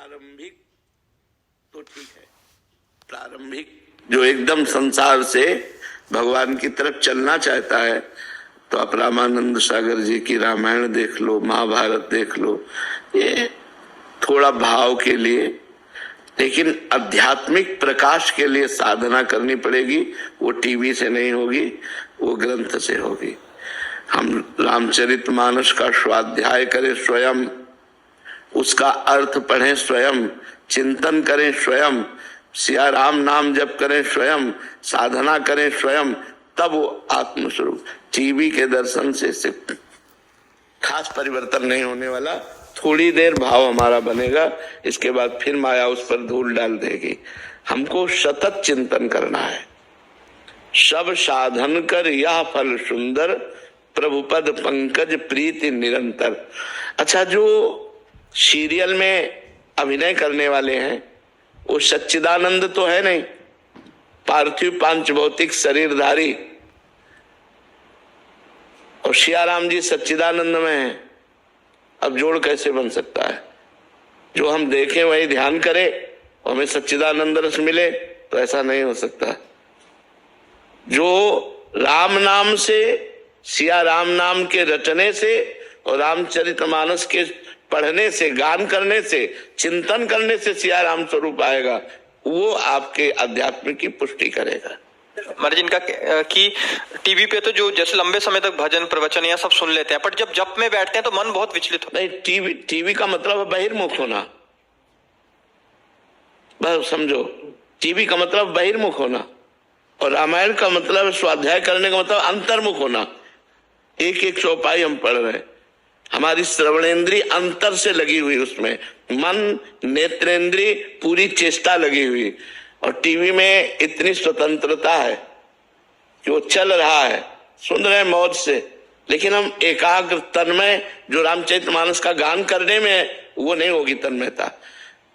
प्रारंभिक तो ठीक है, प्रारंभिक जो एकदम संसार से भगवान की तरफ चलना चाहता है तो आप रामानंद सागर जी की रामायण देख लो, महाभारत देख लो, ये थोड़ा भाव के लिए, लेकिन आध्यात्मिक प्रकाश के लिए साधना करनी पड़ेगी। वो टीवी से नहीं होगी, वो ग्रंथ से होगी। हम रामचरितमानस का स्वाध्याय करें स्वयं, उसका अर्थ पढ़ें स्वयं, चिंतन करें स्वयं, सिया राम नाम जप करें स्वयं, साधना करें स्वयं, तब वो आत्मस्वरूप। टीवी के दर्शन से खास परिवर्तन नहीं होने वाला। थोड़ी देर भाव हमारा बनेगा, इसके बाद फिर माया उस पर धूल डाल देगी। हमको सतत चिंतन करना है। सब साधन कर यह फल सुंदर, प्रभुपद पंकज प्रीति निरंतर। अच्छा, जो सीरियल में अभिनय करने वाले हैं वो सच्चिदानंद तो है नहीं, पार्थिव पांच भौतिक शरीरधारी, और सियाराम जी सच्चिदानंद में है। अब जोड़ कैसे बन सकता है? जो हम देखें वही ध्यान करें और हमें सच्चिदानंद रस मिले, तो ऐसा नहीं हो सकता। जो राम नाम से, सिया राम नाम के रटने से और रामचरितमानस के पढ़ने से, गान करने से, चिंतन करने से सिया राम स्वरूप आएगा, वो आपके अध्यात्म की पुष्टि करेगा। महाराज इनका कि टीवी पे तो जो जैसे लंबे समय तक भजन प्रवचन या सब सुन लेते हैं, पर जब जप में बैठते हैं तो मन बहुत विचलित होता है। नहीं, टीवी का मतलब है बहिर्मुख होना। बस समझो, टीवी का मतलब बहिर्मुख होना, और रामायण का मतलब, स्वाध्याय करने का मतलब अंतर्मुख होना। एक एक चौपाई हम पढ़ रहे हैं, हमारी श्रवणेंद्री अंतर से लगी हुई, उसमें मन नेत्रेंद्री पूरी चेष्टा लगी हुई। और टीवी में इतनी स्वतंत्रता है कि वो चल रहा है, सुन रहे हैं मौज से, लेकिन हम एकाग्र तन्मय जो रामचरितमानस का गान करने में वो नहीं होगी तन्मयता।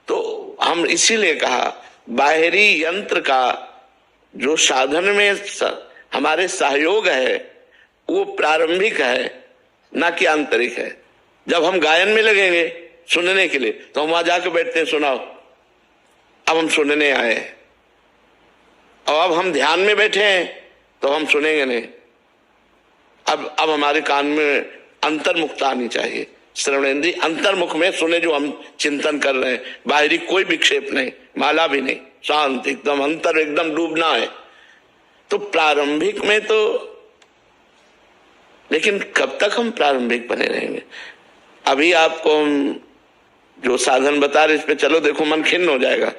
तो हम इसीलिए कहा बाहरी यंत्र का जो साधन में हमारे सहयोग है वो प्रारंभिक है, ना कि आंतरिक है। जब हम गायन में लगेंगे सुनने के लिए तो हम वहां जाकर बैठते हैं, सुनाओ, अब हम सुनने आए हैं। और अब हम ध्यान में बैठे हैं तो हम सुनेंगे नहीं। अब हमारे कान में अंतर्मुखता आनी चाहिए, श्रवणेंद्री अंतर्मुख में सुने जो हम चिंतन कर रहे हैं। बाहरी कोई विक्षेप नहीं, माला भी नहीं, शांत एकदम, अंतर एकदम डूबना है। तो प्रारंभिक में तो, लेकिन कब तक हम प्रारंभिक बने रहेंगे? अभी आपको हम जो साधन बता रहे इस पे चलो, देखो मन खिन्न हो जाएगा।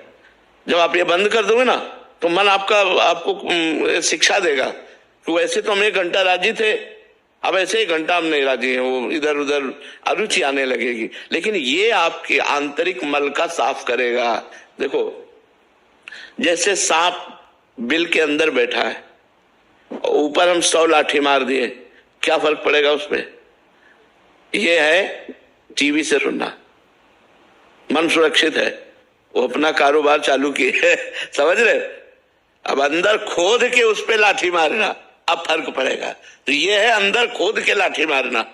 जब आप ये बंद कर दोगे ना तो मन आपको शिक्षा देगा कि वैसे तो हम 1 घंटा राजी थे, अब ऐसे 1 घंटा हम नहीं राजी हैं, वो इधर उधर अरुचि आने लगेगी। लेकिन ये आपके आंतरिक मल का साफ करेगा। देखो, जैसे सांप बिल के अंदर बैठा है, ऊपर हम 100 लाठी मार दिए, क्या फर्क पड़ेगा उस पर? यह है टीवी से सुनना। मन सुरक्षित है, वो अपना कारोबार चालू किए है, समझ रहे? अब अंदर खोद के उस पे लाठी मारना, अब फर्क पड़ेगा। तो ये है अंदर खोद के लाठी मारना।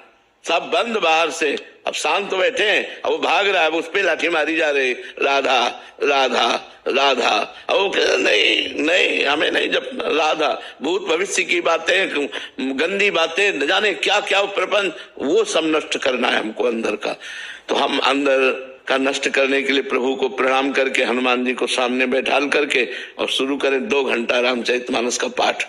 सब बंद बाहर से, अब शांत तो बैठे हैं, अब वो भाग रहा है, अब उस पे लाठी मारी जा रही, राधा राधा राधा। अब वो नहीं नहीं, हमें नहीं, जब राधा, भूत भविष्य की बातें, गंदी बातें, न जाने क्या क्या प्रपंच, वो सब नष्ट करना है हमको अंदर का। तो हम अंदर का नष्ट करने के लिए प्रभु को प्रणाम करके, हनुमान जी को सामने बैठाल करके और शुरू करें 2 घंटा रामचरितमानस का पाठ,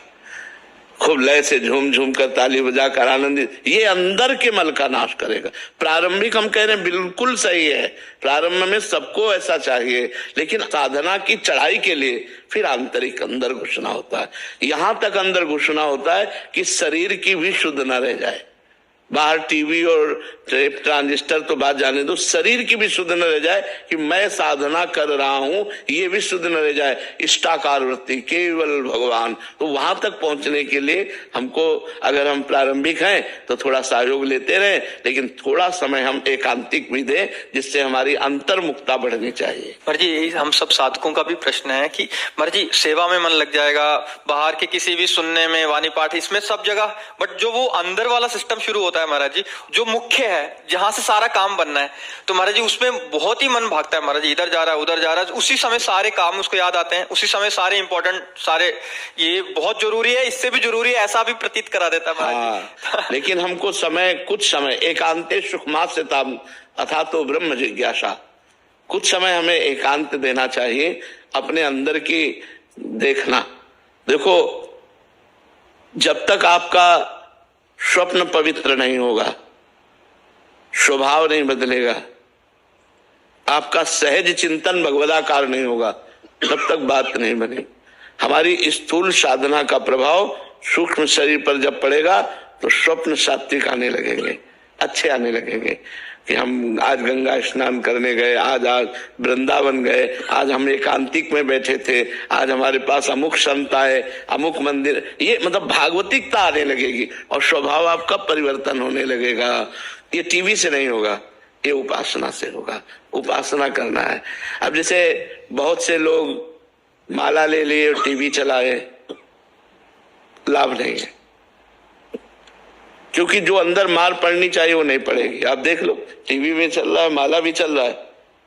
खूब लय से झूम झूम कर, ताली बजाकर, आनंदित। ये अंदर के मल का नाश करेगा। प्रारंभिक हम कह रहे हैं बिल्कुल सही है, प्रारंभ में सबको ऐसा चाहिए, लेकिन साधना की चढ़ाई के लिए फिर आंतरिक अंदर घुसना होता है। यहां तक अंदर घुसना होता है कि शरीर की भी शुद्ध न रह जाए। बाहर टीवी और ट्रांजिस्टर तो बात जाने दो, शरीर की भी शुद्ध न रह जाए कि मैं साधना कर रहा हूं, ये भी शुद्ध न रह जाए। इष्टाकार वृत्ति, केवल भगवान। तो वहां तक पहुंचने के लिए हमको, अगर हम प्रारंभिक हैं तो थोड़ा सहयोग लेते रहे, लेकिन थोड़ा समय हम एकांतिक भी दें, जिससे हमारी अंतर्मुखता बढ़नी चाहिए। महाराज जी, हम सब साधकों का भी प्रश्न है कि महाराज जी सेवा में मन लग जाएगा, बाहर के किसी भी सुनने में, वाणी पाठ, इसमें सब जगह, बट जो वो अंदर वाला सिस्टम शुरू होता होता है महाराज जी, जो मुख्य है, जहां से सारा काम बनना है, तो महाराज जी उसमें बहुत ही मन भागता है महाराज जी, इधर जा रहा है उधर जा रहा है, उसी समय सारे काम उसको याद आते हैं, उसी समय सारे इंपॉर्टेंट सारे, ये बहुत जरूरी है, इससे भी जरूरी है, ऐसा भी प्रतीत करा देता है महाराज जी। लेकिन हमको समय, कुछ समय एकांते सुखमास्यताम अथा तो ब्रह्म जिज्ञासा, कुछ समय हमें एकांत देना चाहिए, अपने अंदर की देखना। देखो, जब तक आपका स्वप्न पवित्र नहीं होगा, स्वभाव नहीं बदलेगा, आपका सहज चिंतन भगवदाकार नहीं होगा, तब तक बात नहीं बनी। हमारी स्थूल साधना का प्रभाव सूक्ष्म शरीर पर जब पड़ेगा तो स्वप्न सात्विक आने लगेंगे, अच्छे आने लगेंगे कि हम आज गंगा स्नान करने गए, आज वृंदावन गए, आज हम एकांतिक में बैठे थे, आज हमारे पास अमुक संत आए, अमुक मंदिर, ये मतलब भागवतिकता आने लगेगी और स्वभाव आपका परिवर्तन होने लगेगा। ये टीवी से नहीं होगा, ये उपासना से होगा। उपासना करना है। अब जैसे बहुत से लोग माला ले लिए और टीवी चलाए, लाभ नहीं है, क्योंकि जो अंदर मार पड़नी चाहिए वो नहीं पड़ेगी। आप देख लो, टीवी में चल रहा है, माला भी चल रहा है,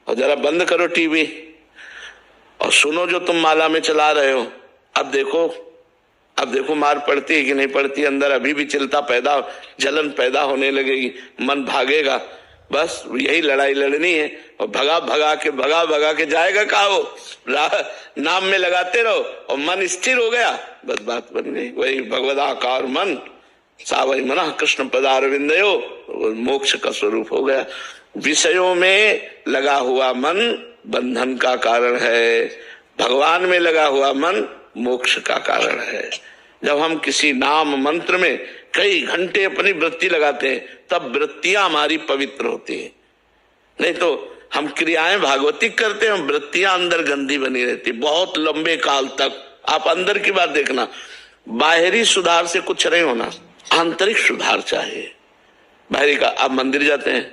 और जरा बंद करो टीवी और सुनो जो तुम माला में चला रहे हो। अब देखो मार पड़ती है कि नहीं पड़ती, अंदर अभी भी चिंता पैदा, जलन पैदा होने लगेगी, मन भागेगा, बस यही लड़ाई लड़नी है। और भगा भगा के जाएगा कहाँ वो, नाम में लगाते रहो और मन स्थिर हो गया, बस बात बन गई। वही भगवदाकार मन, सावई मना कृष्ण पदारविंदयो, मोक्ष का स्वरूप हो गया। विषयों में लगा हुआ मन बंधन का कारण है, भगवान में लगा हुआ मन मोक्ष का कारण है। जब हम किसी नाम मंत्र में कई घंटे अपनी वृत्ति लगाते हैं, तब वृत्तियां हमारी पवित्र होती हैं। नहीं तो हम क्रियाएं भागवतिक करते हैं, वृत्तियां अंदर गंदी बनी रहती बहुत लंबे काल तक। आप अंदर की बात देखना, बाहरी सुधार से कुछ नहीं होना, आंतरिक सुधार चाहिए। बाहरी का, आप मंदिर जाते हैं,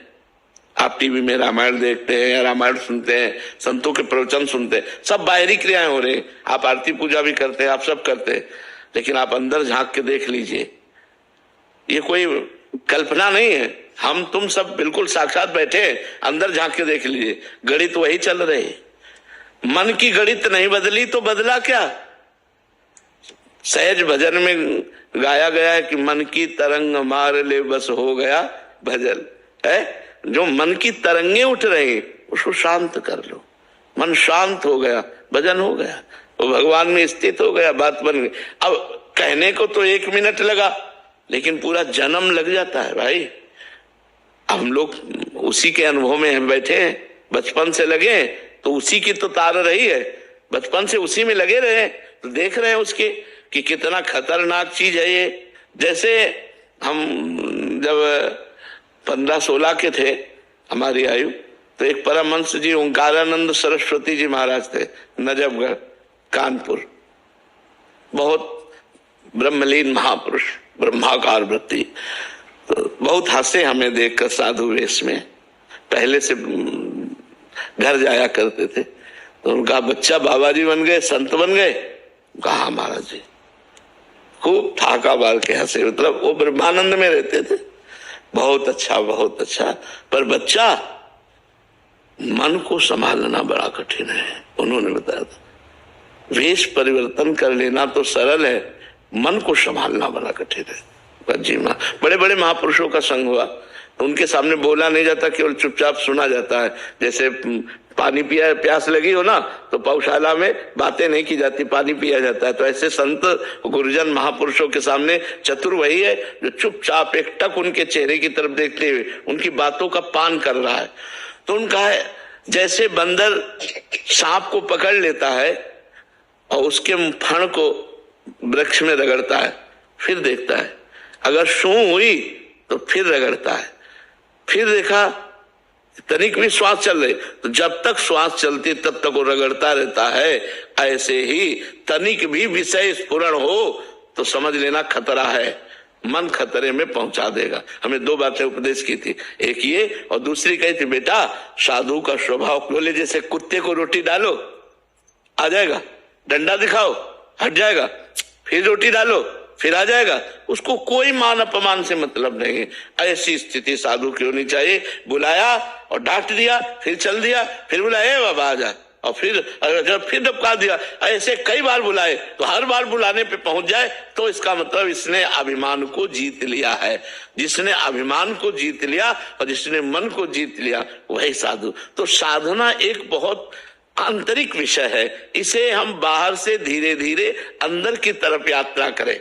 आप टीवी में रामायण देखते हैं या रामायण सुनते हैं, संतों के प्रवचन सुनते हैं, सब बाहरी क्रियाएं हो रही। आप आरती पूजा भी करते हैं, आप सब करते हैं, लेकिन आप अंदर झांक के देख लीजिए, ये कोई कल्पना नहीं है, हम तुम सब बिल्कुल साक्षात बैठे हैं, अंदर झांक के देख लीजिए, गणित वही चल रही। मन की गणित नहीं बदली तो बदला क्या? सहज भजन में गाया गया है कि मन की तरंग मार ले बस हो गया भजन है। जो मन की तरंगे उठ रही उसको शांत कर लो, मन शांत हो गया, भजन हो गया, वो भगवान में स्थित हो गया, बात बन गई। अब कहने को तो 1 मिनट लगा, लेकिन पूरा जन्म लग जाता है भाई। हम लोग उसी के अनुभव में हम बैठे हैं, बचपन से लगे तो उसी की तो तार रही है, बचपन से उसी में लगे रहे तो देख रहे हैं उसके कि कितना खतरनाक चीज है ये। जैसे हम जब 15-16 के थे, हमारी आयु, तो एक परमहंस जी ओंकारानंद सरस्वती जी महाराज थे, नजफगढ़ कानपुर, बहुत ब्रह्मलीन महापुरुष, ब्रह्माकार वृत्ति। तो बहुत हंसे हमें देखकर साधु वेश में, पहले से घर जाया करते थे। तो उनका बच्चा बाबा जी बन गए, संत बन गए। कहा महाराज जी, खूब ठाका मार के हंसे, मतलब वो ब्रह्मानंद में रहते थे। बहुत अच्छा, बहुत अच्छा, पर बच्चा मन को संभालना बड़ा कठिन है। उन्होंने बताया था, वेश परिवर्तन कर लेना तो सरल है, मन को संभालना बड़ा कठिन है। जी माँ, बड़े बड़े महापुरुषों का संग हुआ तो उनके सामने बोला नहीं जाता, केवल चुपचाप सुना जाता है। जैसे पानी पिया, प्यास लगी हो ना, तो पौशाला में बातें नहीं की जाती, पानी पिया जाता है। तो ऐसे संत गुरुजन महापुरुषों के सामने चतुर वही है जो चुपचाप एकटक उनके चेहरे की तरफ देखते हुए उनकी बातों का पान कर रहा है। तो उनका है, जैसे बंदर सांप को पकड़ लेता है और उसके फण को वृक्ष में रगड़ता है, फिर देखता है, अगर सूं हुई तो फिर रगड़ता है, फिर देखा तनिक भी श्वास चल रही, तो जब तक श्वास चलती तब तक वो रगड़ता रहता है। ऐसे ही तनिक भी विषय स्फुरण हो तो समझ लेना खतरा है, मन खतरे में पहुंचा देगा। हमें 2 बातें उपदेश की थी, एक ये और दूसरी कही थी, बेटा साधु का स्वभाव बोले जैसे कुत्ते को रोटी डालो आ जाएगा, डंडा दिखाओ हट जाएगा, फिर रोटी डालो फिर आ जाएगा, उसको कोई मान अपमान से मतलब नहीं है। ऐसी स्थिति साधु की होनी चाहिए। बुलाया और डांट दिया, फिर चल दिया, फिर बुलाया बाबा आ जा, और फिर जब फिर डबका दिया, ऐसे कई बार बुलाए तो हर बार बुलाने पे पहुंच जाए तो इसका मतलब इसने अभिमान को जीत लिया है। जिसने अभिमान को जीत लिया और जिसने मन को जीत लिया वही साधु। तो साधना एक बहुत आंतरिक विषय है, इसे हम बाहर से धीरे धीरे अंदर की तरफ यात्रा करें।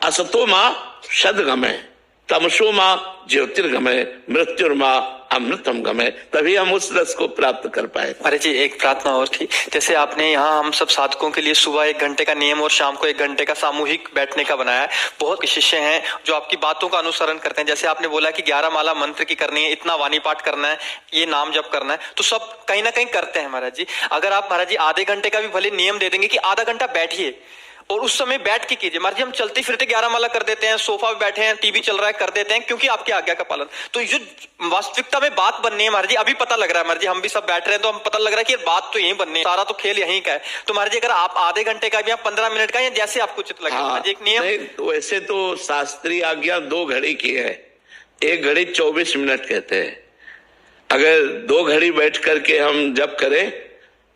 असतो मां सदगमय, तमसो मां ज्योतिर्गमय, मृत्युर्मां अमृतम गमय, तभी हम उस रस को प्राप्त कर पाए। अरे जी, एक प्रार्थना और थी। जैसे आपने यहाँ हम सब साधकों के लिए सुबह 1 घंटे का नियम और शाम को 1 घंटे का सामूहिक बैठने का बनाया है। बहुत शिष्य हैं जो आपकी बातों का अनुसरण करते हैं। जैसे आपने बोला कि 11 माला मंत्र की करनी है, इतना वाणी पाठ करना है, ये नाम जप करना है, तो सब कहीं ना कहीं करते हैं महाराज जी। अगर आप महाराज जी आधे घंटे का भी भले नियम दे देंगे कि आधा घंटा बैठिए और उस समय बैठ के कीजिए। महाराज जी हम चलते फिरते 11 माला कर देते हैं, सोफा पे बैठे हैं, टीवी चल रहा है, कर देते हैं क्योंकि आपकी आज्ञा का पालन। तो जो वास्तविकता में बात बननी है महाराज जी, अभी पता लग रहा है महाराज जी, हम भी सब बैठ रहे हैं तो हम पता लग रहा है कि बात तो यही बननी है, सारा तो खेल यहीं का है। तो महाराज जी अगर आप आधे घंटे का भी, आप 15 मिनट का, या जैसे आपको उचित लगे महाराज जी, एक नियम। नहीं, वैसे तो शास्त्रीय आज्ञा 2 घड़ी की है, 1 घड़ी 24 मिनट कहते हैं। अगर 2 घड़ी बैठ करके हम जप करें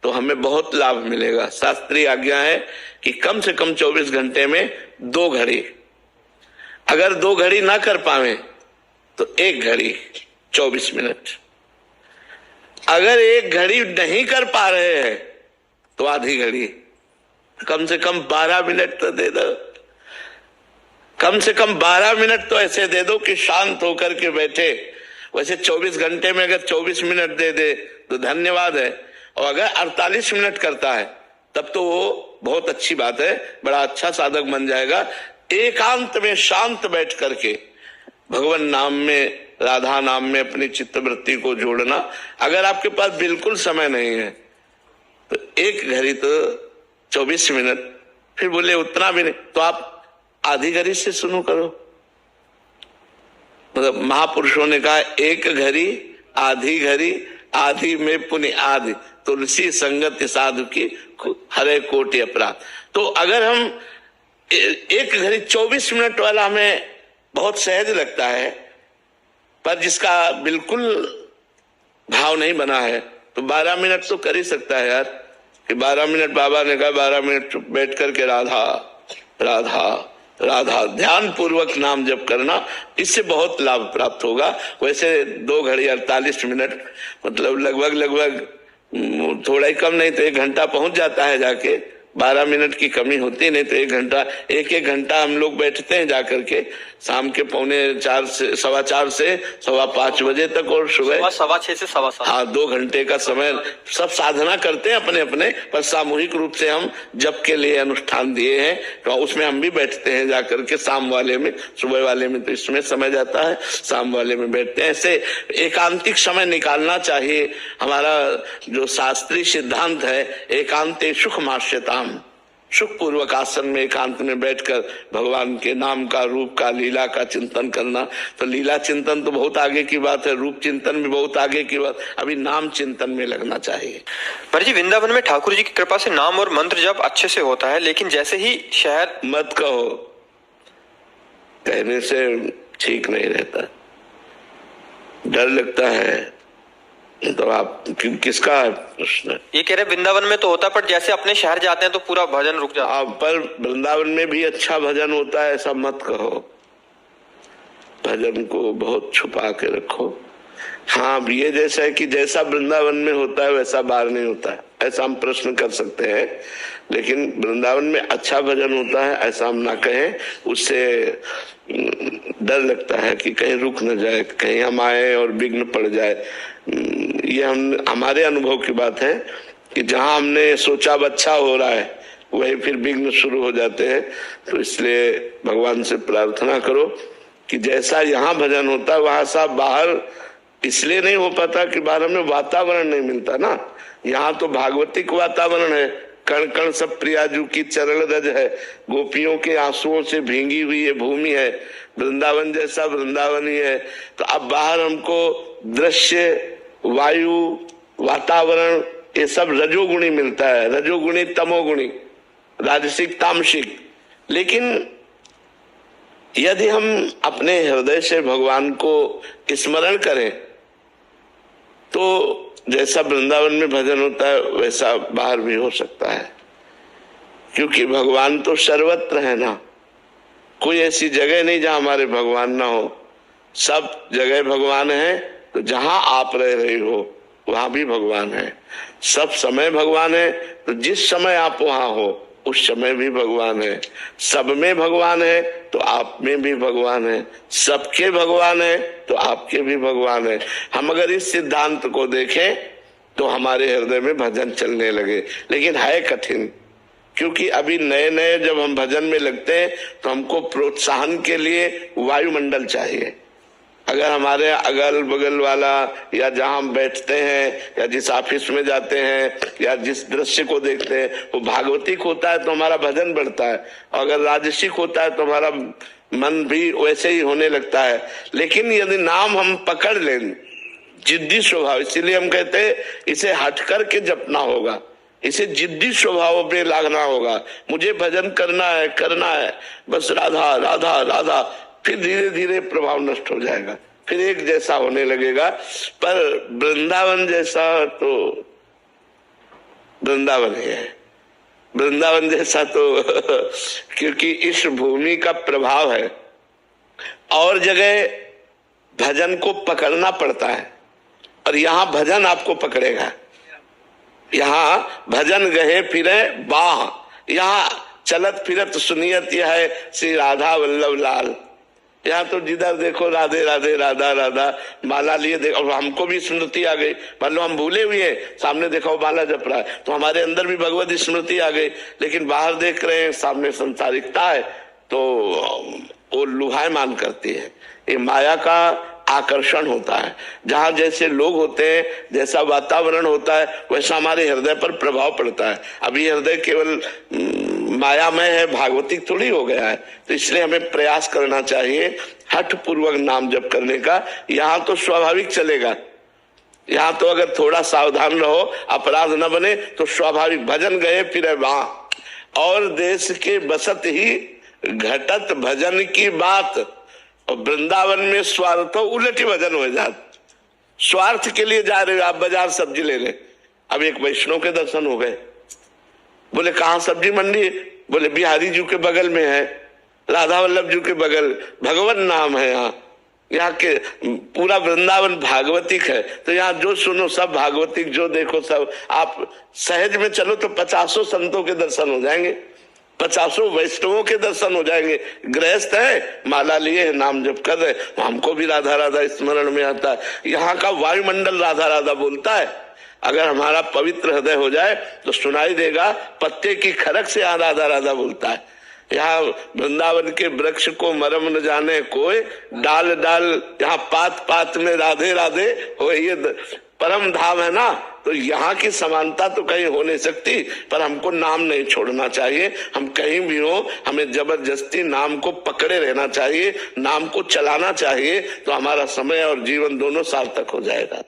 तो हमें बहुत लाभ मिलेगा। शास्त्रीय आज्ञा है कि कम से कम 24 घंटे में 2 घड़ी। अगर 2 घड़ी ना कर पावे तो 1 घड़ी 24 मिनट। अगर 1 घड़ी नहीं कर पा रहे हैं तो आधी घड़ी, कम से कम 12 मिनट तो दे दो। कम से कम 12 मिनट तो ऐसे दे दो कि शांत होकर के बैठे। वैसे 24 घंटे में अगर 24 मिनट दे दे तो धन्यवाद है, और अगर 48 मिनट करता है तब तो वो बहुत अच्छी बात है, बड़ा अच्छा साधक बन जाएगा। एकांत में शांत बैठ करके भगवान नाम में, राधा नाम में अपनी चित्तवृत्ति को जोड़ना। अगर आपके पास बिल्कुल समय नहीं है तो 1 घड़ी तो 24 मिनट, फिर बोले उतना भी नहीं तो आप आधी घड़ी से शुरू करो। मतलब महापुरुषों ने कहा 1 घड़ी, आधी घड़ी, आधी में पुण्य आदि, तुलसी संगत साधु की हरे कोटि अपराध। तो अगर हम 1 घड़ी 24 मिनट वाला हमें बहुत सहज लगता है, पर जिसका बिल्कुल भाव नहीं बना है तो 12 मिनट तो कर ही सकता है यार। कि 12 मिनट, बाबा ने कहा 12 मिनट चुप बैठ करके राधा राधा राधा ध्यान पूर्वक नाम जप करना, इससे बहुत लाभ प्राप्त होगा। वैसे 2 घड़ी 48 मिनट मतलब लगभग थोड़ा ही कम, नहीं तो 1 घंटा पहुंच जाता है जाके। 12 मिनट की कमी होती नहीं तो 1 घंटा, एक घंटा हम लोग बैठते हैं जाकर के शाम के 4:45 से 5:15 बजे तक, और सुबह 6:15 से 7:15। हाँ, 2 घंटे का समय सब साधना करते हैं अपने अपने, पर सामूहिक रूप से हम जप के लिए अनुष्ठान दिए हैं तो उसमें हम भी बैठते हैं जाकर के। शाम वाले में, सुबह वाले में तो इसमें समय जाता है, शाम वाले में बैठते हैं। ऐसे एकांतिक समय निकालना चाहिए। हमारा जो शास्त्रीय सिद्धांत है, एकांते सुख माश्यताम, सुख पूर्वक आसन में एकांत में बैठकर भगवान के नाम का, रूप का, लीला का चिंतन करना। तो लीला चिंतन तो बहुत आगे की बात है, रूप चिंतन भी बहुत आगे की बात, अभी नाम चिंतन में लगना चाहिए। पर जी वृंदावन में ठाकुर जी की कृपा से नाम और मंत्र जप अच्छे से होता है, लेकिन जैसे ही शहर, मत कहो, कहने से ठीक नहीं रहता, डर लगता है। तो आप किसका प्रश्न? ये कह रहे वृंदावन में तो होता, पर जैसे अपने शहर जाते हैं तो पूरा भजन रुक जाता है। पर वृंदावन में भी अच्छा भजन होता है, ऐसा मत कहो। भजन को बहुत छुपा के रखो। हाँ, ये जैसा है कि जैसा वृंदावन में होता है वैसा बाहर नहीं होता है, ऐसा हम प्रश्न कर सकते हैं। लेकिन वृंदावन में अच्छा भजन होता है ऐसा हम ना कहें, उससे डर लगता है कि कहीं रुक न जाए, कहीं हम आए और विघ्न पड़ जाए। ये हमारे अनुभव की बात है कि जहां हमने सोचा अब अच्छा हो रहा है वही फिर विघ्न शुरू हो जाते हैं। तो इसलिए भगवान से प्रार्थना करो कि जैसा यहाँ भजन होता है वहां सा बाहर इसलिए नहीं हो पाता कि बाहर में वातावरण नहीं मिलता ना। यहाँ तो भागवतिक वातावरण है, कण कण सब प्रियाजू की चरण रज है, गोपियों के आंसुओं से भींगी हुई ये भूमि है, वृंदावन जैसा वृंदावन ही है। तो अब बाहर हमको दृश्य, वायु, वातावरण ये सब रजोगुणी मिलता है, रजोगुणी, तमोगुणी, राजसिक, तामसिक। लेकिन यदि हम अपने हृदय से भगवान को स्मरण करें तो जैसा वृंदावन में भजन होता है वैसा बाहर भी हो सकता है, क्योंकि भगवान तो सर्वत्र है ना। कोई ऐसी जगह नहीं जहां हमारे भगवान ना हो, सब जगह भगवान है। तो जहां आप रह रहे हो वहां भी भगवान है, सब समय भगवान है। तो जिस समय आप वहां हो उस समय भी भगवान है। सब में भगवान है तो आप में भी भगवान है, सबके भगवान है तो आपके भी भगवान है। हम अगर इस सिद्धांत को देखें तो हमारे हृदय में भजन चलने लगे, लेकिन है कठिन, क्योंकि अभी नए नए जब हम भजन में लगते हैं तो हमको प्रोत्साहन के लिए वायुमंडल चाहिए। अगर हमारे अगल बगल वाला या जहां हम बैठते हैं या जिस ऑफिस में जाते हैं या जिस दृश्य को देखते हैं वो भागवतिक होता है तो हमारा भजन बढ़ता है, और अगर राजसिक होता है तो हमारा मन भी वैसे ही होने लगता है। लेकिन यदि नाम हम पकड़ लें, जिद्दी स्वभाव, इसीलिए हम कहते हैं इसे हट करके जपना होगा, इसे जिद्दी स्वभाव पे लागना होगा। मुझे भजन करना है, बस राधा राधा राधा, फिर धीरे धीरे प्रभाव नष्ट हो जाएगा, फिर एक जैसा होने लगेगा। पर वृंदावन जैसा तो वृंदावन ही है, वृंदावन जैसा तो क्योंकि इस भूमि का प्रभाव है। और जगह भजन को पकड़ना पड़ता है और यहाँ भजन आपको पकड़ेगा। यहाँ भजन गहे फिरे बाह, यहाँ चलत फिरत सुनियत यह है श्री राधा वल्लभ लाल। यहाँ तो जिधर देखो राधे राधे राधा राधा, माला लिए देखो। और हमको भी स्मृति आ गई, मान लो हम भूले हुए हैं, सामने देखो माला जप रहा है तो हमारे अंदर भी भगवत स्मृति आ गई। लेकिन बाहर देख रहे हैं, सामने संसारिकता है तो वो लुभायमान करती है। ये माया का आकर्षण होता है। जहां जैसे लोग होते हैं, जैसा वातावरण होता है, वैसा हमारे हृदय पर प्रभाव पड़ता है। अभी हृदय केवल मायामय है, भागवतिक थोड़ी हो गया है। तो इसलिए हमें प्रयास करना चाहिए हठ पूर्वक नाम जप करने का। यहाँ तो स्वाभाविक चलेगा, यहाँ तो अगर थोड़ा सावधान रहो, अपराध न बने तो स्वाभाविक भजन गए फिर वहां। और देश के बसत ही घटत भजन की बात, और वृंदावन में स्वार्थ हो उलटी भजन हो जात। स्वार्थ के लिए जा रहे हो आप बाजार सब्जी लेने, अब एक वैष्णव के दर्शन हो गए। बोले कहाँ सब्जी मंडी? बोले बिहारी जी के बगल में है, राधा वल्लभ जी के बगल, भगवान नाम है। यहाँ के पूरा वृंदावन भागवतिक है, तो यहाँ जो सुनो सब भागवतिक, जो देखो सब। आप सहज में चलो तो 50 संतों के दर्शन हो जाएंगे, 50 वैष्णवों के दर्शन हो जाएंगे। गृहस्थ है, माला लिए है, नाम जप कर रहे, हमको भी राधा राधा स्मरण में आता है। यहाँ का वायुमंडल राधा राधा बोलता है। अगर हमारा पवित्र हृदय हो जाए तो सुनाई देगा, पत्ते की खरक से यहाँ राधा राधा बोलता है। यहाँ वृंदावन के वृक्ष को मरम न जाने कोई, डाल डाल यहाँ पात पात में राधे राधे हो, ये परम धाम है ना। तो यहाँ की समानता तो कहीं हो नहीं सकती, पर हमको नाम नहीं छोड़ना चाहिए। हम कहीं भी हो, हमें जबरदस्ती नाम को पकड़े रहना चाहिए, नाम को चलाना चाहिए, तो हमारा समय और जीवन दोनों सार्थक हो जाएगा।